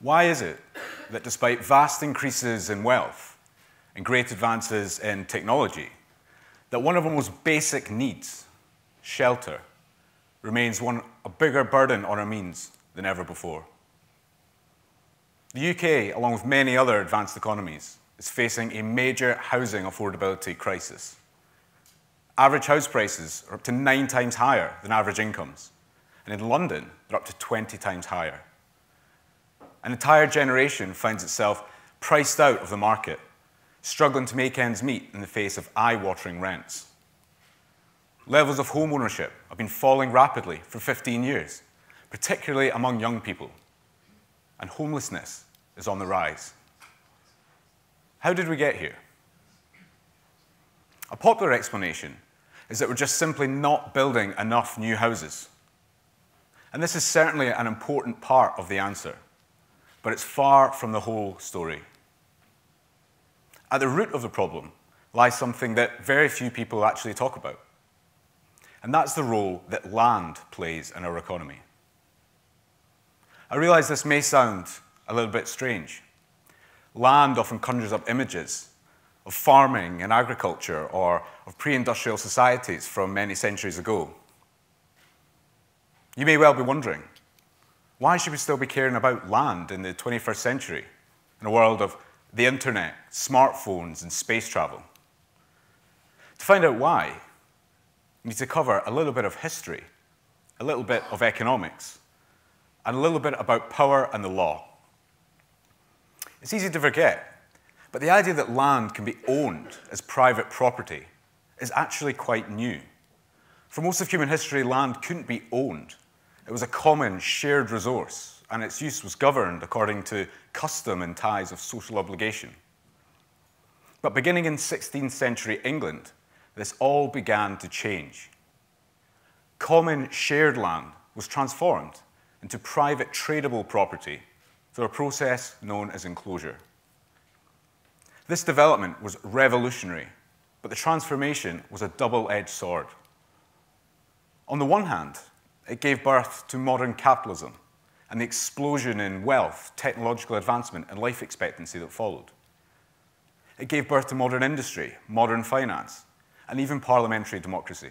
Why is it that despite vast increases in wealth and great advances in technology, that one of our most basic needs, shelter, remains a bigger burden on our means than ever before? The UK, along with many other advanced economies, is facing a major housing affordability crisis. Average house prices are up to 9 times higher than average incomes, and in London, they're up to 20 times higher. An entire generation finds itself priced out of the market, struggling to make ends meet in the face of eye-watering rents. Levels of home ownership have been falling rapidly for 15 years, particularly among young people, and homelessness is on the rise. How did we get here? A popular explanation is that we're just simply not building enough new houses. And this is certainly an important part of the answer, but it's far from the whole story. At the root of the problem lies something that very few people actually talk about, and that's the role that land plays in our economy. I realize this may sound a little bit strange. Land often conjures up images of farming and agriculture or of pre-industrial societies from many centuries ago. You may well be wondering, why should we still be caring about land in the 21st century, in a world of the internet, smartphones, and space travel? To find out why, we need to cover a little bit of history, a little bit of economics, and a little bit about power and the law. It's easy to forget, but the idea that land can be owned as private property is actually quite new. For most of human history, land couldn't be owned. It was a common, shared resource, and its use was governed according to custom and ties of social obligation. But beginning in 16th century England, this all began to change. Common, shared land was transformed into private tradable property through a process known as enclosure. This development was revolutionary, but the transformation was a double-edged sword. On the one hand, it gave birth to modern capitalism and the explosion in wealth, technological advancement, and life expectancy that followed. It gave birth to modern industry, modern finance, and even parliamentary democracy.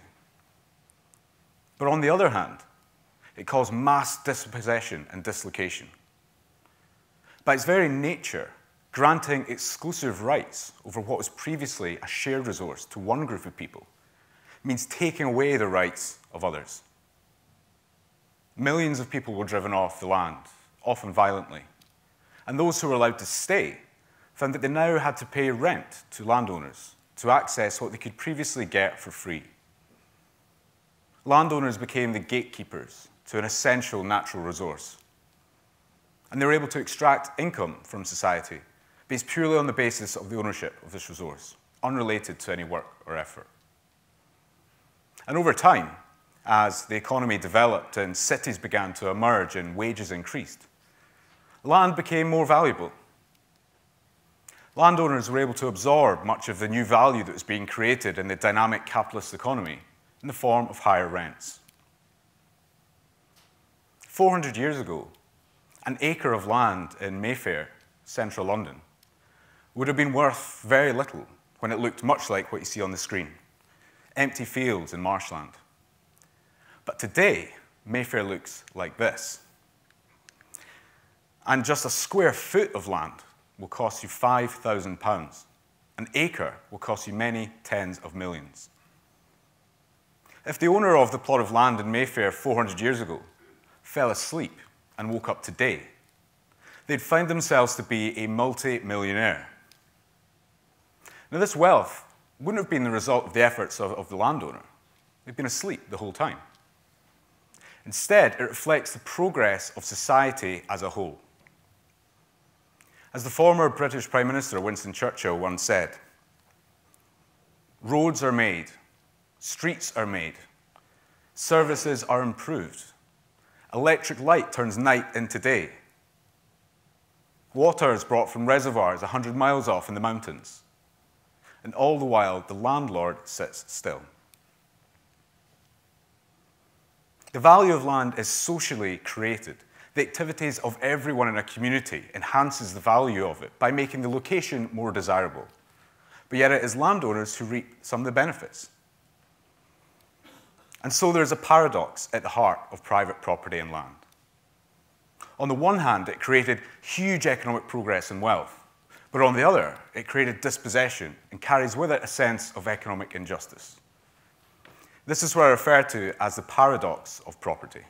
But on the other hand, it caused mass dispossession and dislocation. By its very nature, granting exclusive rights over what was previously a shared resource to one group of people means taking away the rights of others. Millions of people were driven off the land, often violently, and those who were allowed to stay found that they now had to pay rent to landowners to access what they could previously get for free. Landowners became the gatekeepers to an essential natural resource, and they were able to extract income from society based purely on the basis of the ownership of this resource, unrelated to any work or effort. And over time, as the economy developed and cities began to emerge and wages increased, land became more valuable. Landowners were able to absorb much of the new value that was being created in the dynamic capitalist economy in the form of higher rents. 400 years ago, an acre of land in Mayfair, central London, would have been worth very little when it looked much like what you see on the screen, empty fields and marshland. But today, Mayfair looks like this. And just a square foot of land will cost you £5,000. An acre will cost you many tens of millions. If the owner of the plot of land in Mayfair 400 years ago fell asleep and woke up today, they'd find themselves to be a multi-millionaire. Now, this wealth wouldn't have been the result of the efforts of the landowner. They've been asleep the whole time. Instead, it reflects the progress of society as a whole. As the former British Prime Minister Winston Churchill once said, "Roads are made, streets are made, services are improved, electric light turns night into day, water is brought from reservoirs 100 miles off in the mountains, and all the while the landlord sits still." The value of land is socially created. the activities of everyone in a community enhances the value of it by making the location more desirable. But yet it is landowners who reap some of the benefits. And so there is a paradox at the heart of private property and land. On the one hand, it created huge economic progress and wealth, but on the other, it created dispossession and carries with it a sense of economic injustice. This is what I refer to as the paradox of property.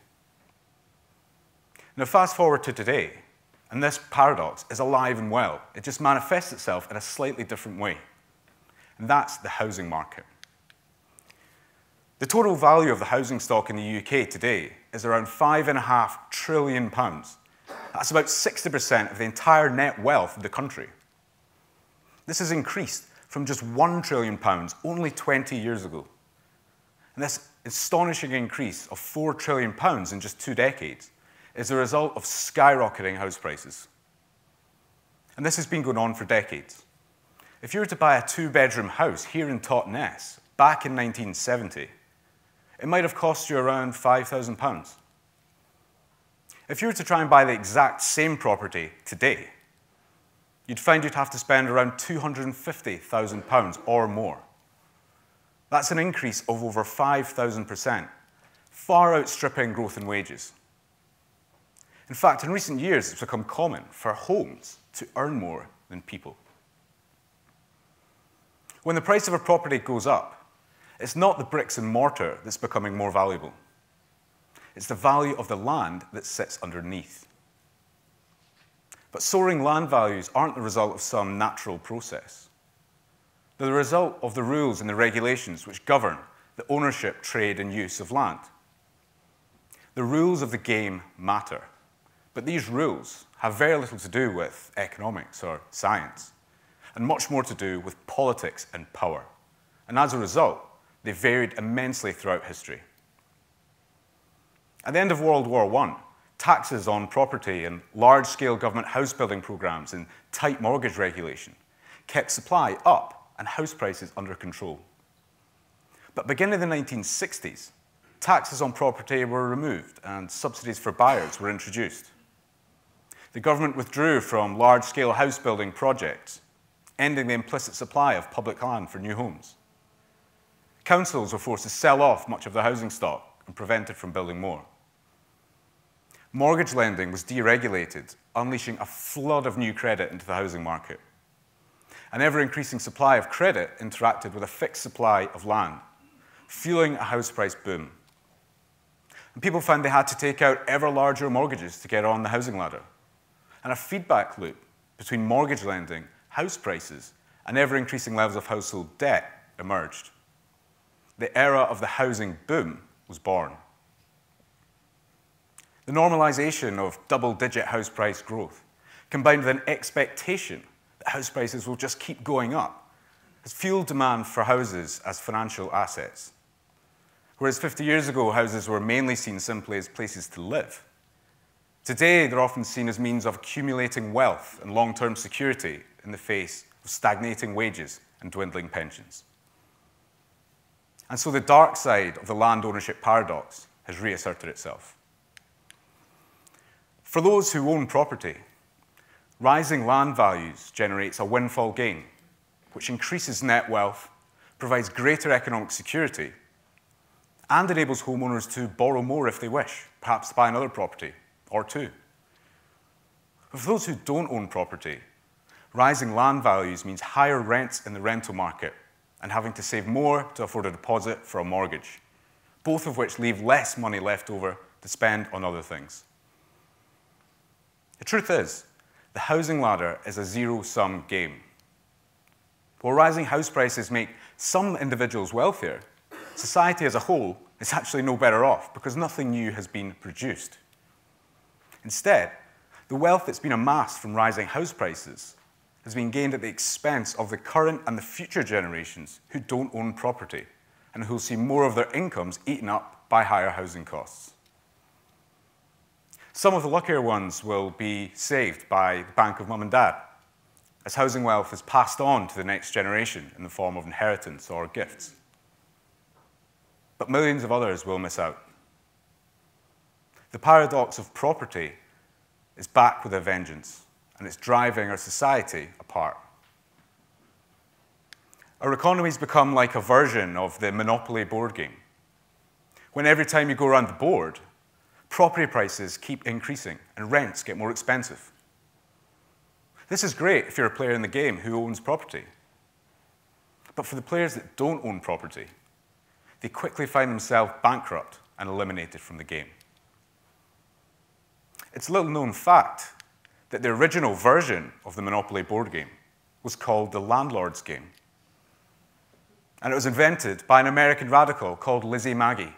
Now, fast forward to today, and this paradox is alive and well. It just manifests itself in a slightly different way, and that's the housing market. The total value of the housing stock in the UK today is around £5.5 trillion. That's about 60% of the entire net wealth of the country. This has increased from just £1 trillion only 20 years ago. And this astonishing increase of £4 trillion in just 2 decades is the result of skyrocketing house prices. And this has been going on for decades. If you were to buy a 2-bedroom house here in TEDxTotnes back in 1970, it might have cost you around £5,000. If you were to try and buy the exact same property today, you'd find you'd have to spend around £250,000 or more. That's an increase of over 5,000%, far outstripping growth in wages. In fact, in recent years, it's become common for homes to earn more than people. When the price of a property goes up, it's not the bricks and mortar that's becoming more valuable. It's the value of the land that sits underneath. But soaring land values aren't the result of some natural process. They're the result of the rules and the regulations which govern the ownership, trade, and use of land. The rules of the game matter. But these rules have very little to do with economics or science, and much more to do with politics and power. And as a result, they varied immensely throughout history. At the end of World War I, taxes on property and large-scale government house-building programs and tight mortgage regulation kept supply up and house prices under control. But beginning in the 1960s, taxes on property were removed and subsidies for buyers were introduced. The government withdrew from large-scale house-building projects, ending the implicit supply of public land for new homes. Councils were forced to sell off much of their housing stock and prevented from building more. Mortgage lending was deregulated, unleashing a flood of new credit into the housing market. An ever-increasing supply of credit interacted with a fixed supply of land, fueling a house price boom. And people found they had to take out ever larger mortgages to get on the housing ladder. And a feedback loop between mortgage lending, house prices, and ever-increasing levels of household debt emerged. The era of the housing boom was born. The normalization of double-digit house price growth, combined with an expectation that house prices will just keep going up, has fueled demand for houses as financial assets. Whereas 50 years ago, houses were mainly seen simply as places to live, today they're often seen as means of accumulating wealth and long-term security in the face of stagnating wages and dwindling pensions. And so the dark side of the land ownership paradox has reasserted itself. For those who own property, rising land values generates a windfall gain, which increases net wealth, provides greater economic security, and enables homeowners to borrow more if they wish, perhaps to buy another property or two. But for those who don't own property, rising land values means higher rents in the rental market and having to save more to afford a deposit for a mortgage, both of which leave less money left over to spend on other things. The truth is, the housing ladder is a zero-sum game. While rising house prices make some individuals wealthier, society as a whole is actually no better off because nothing new has been produced. Instead, the wealth that's been amassed from rising house prices has been gained at the expense of the current and the future generations who don't own property and who will see more of their incomes eaten up by higher housing costs. Some of the luckier ones will be saved by the bank of mum and dad, as housing wealth is passed on to the next generation in the form of inheritance or gifts. But millions of others will miss out. The paradox of property is back with a vengeance, and it's driving our society apart. Our economy's become like a version of the Monopoly board game, when every time you go around the board, property prices keep increasing and rents get more expensive. This is great if you're a player in the game who owns property. But for the players that don't own property, they quickly find themselves bankrupt and eliminated from the game. It's a little-known fact that the original version of the Monopoly board game was called the Landlord's game. And it was invented by an American radical called Lizzie Magie.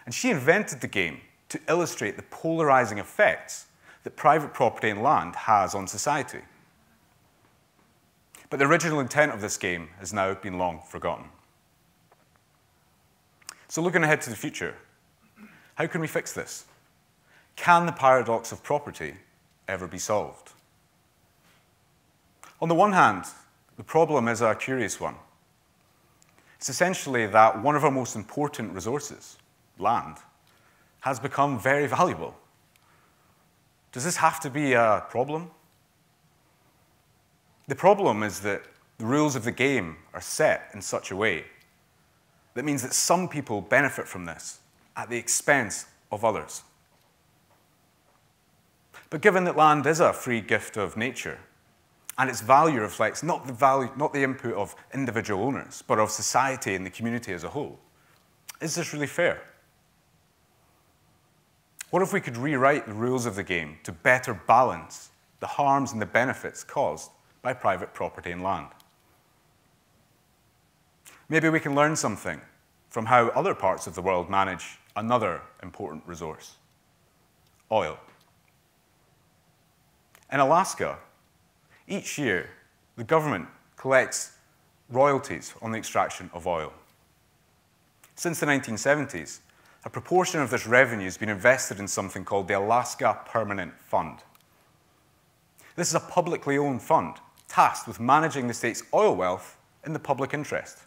And she invented the game to illustrate the polarizing effects that private property and land has on society. But the original intent of this game has now been long forgotten. So looking ahead to the future, how can we fix this? Can the paradox of property ever be solved? On the one hand, the problem is a curious one. It's essentially that one of our most important resources, land, has become very valuable. Does this have to be a problem? The problem is that the rules of the game are set in such a way that means that some people benefit from this at the expense of others. But given that land is a free gift of nature, and its value reflects not the input of individual owners, but of society and the community as a whole, is this really fair? What if we could rewrite the rules of the game to better balance the harms and the benefits caused by private property and land? Maybe we can learn something from how other parts of the world manage another important resource, oil. In Alaska, each year, the government collects royalties on the extraction of oil. Since the 1970s, a proportion of this revenue has been invested in something called the Alaska Permanent Fund. This is a publicly owned fund tasked with managing the state's oil wealth in the public interest.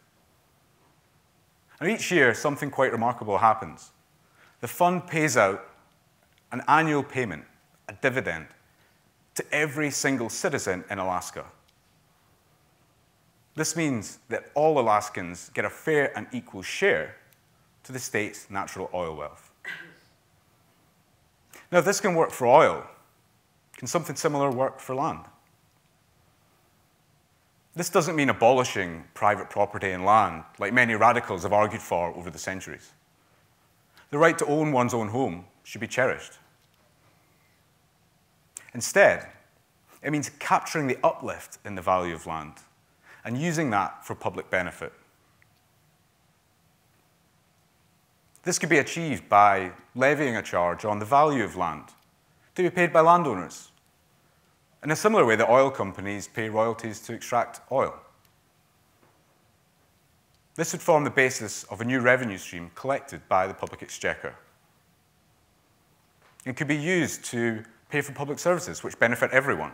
And each year, something quite remarkable happens. The fund pays out an annual payment, a dividend, to every single citizen in Alaska. This means that all Alaskans get a fair and equal share to the state's natural oil wealth. Now, if this can work for oil, can something similar work for land? This doesn't mean abolishing private property and land, like many radicals have argued for over the centuries. The right to own one's own home should be cherished. Instead, it means capturing the uplift in the value of land and using that for public benefit. This could be achieved by levying a charge on the value of land to be paid by landowners. In a similar way that oil companies pay royalties to extract oil. This would form the basis of a new revenue stream collected by the public exchequer. It could be used to pay for public services which benefit everyone.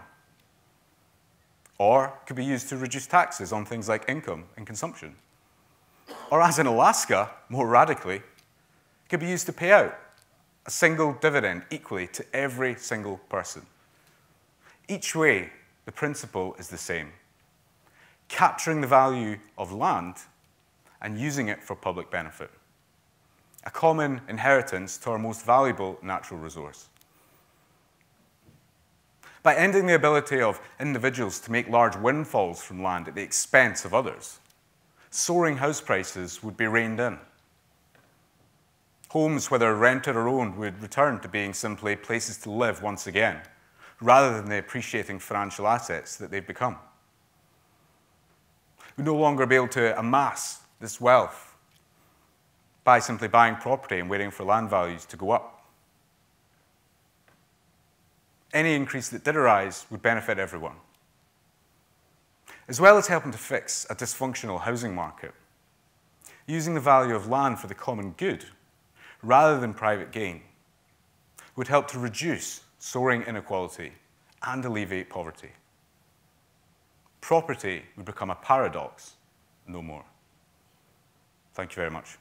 Or it could be used to reduce taxes on things like income and consumption. Or as in Alaska, more radically, it could be used to pay out a single dividend equally to every single person. Each way, the principle is the same. Capturing the value of land and using it for public benefit. A common inheritance to our most valuable natural resource. By ending the ability of individuals to make large windfalls from land at the expense of others, soaring house prices would be reined in. Homes, whether rented or owned, would return to being simply places to live once again, rather than the appreciating financial assets that they've become. We'd no longer be able to amass this wealth by simply buying property and waiting for land values to go up. Any increase that did arise would benefit everyone. As well as helping to fix a dysfunctional housing market, using the value of land for the common good, rather than private gain, would help to reduce soaring inequality and alleviate poverty. Property would become a paradox no more. Thank you very much.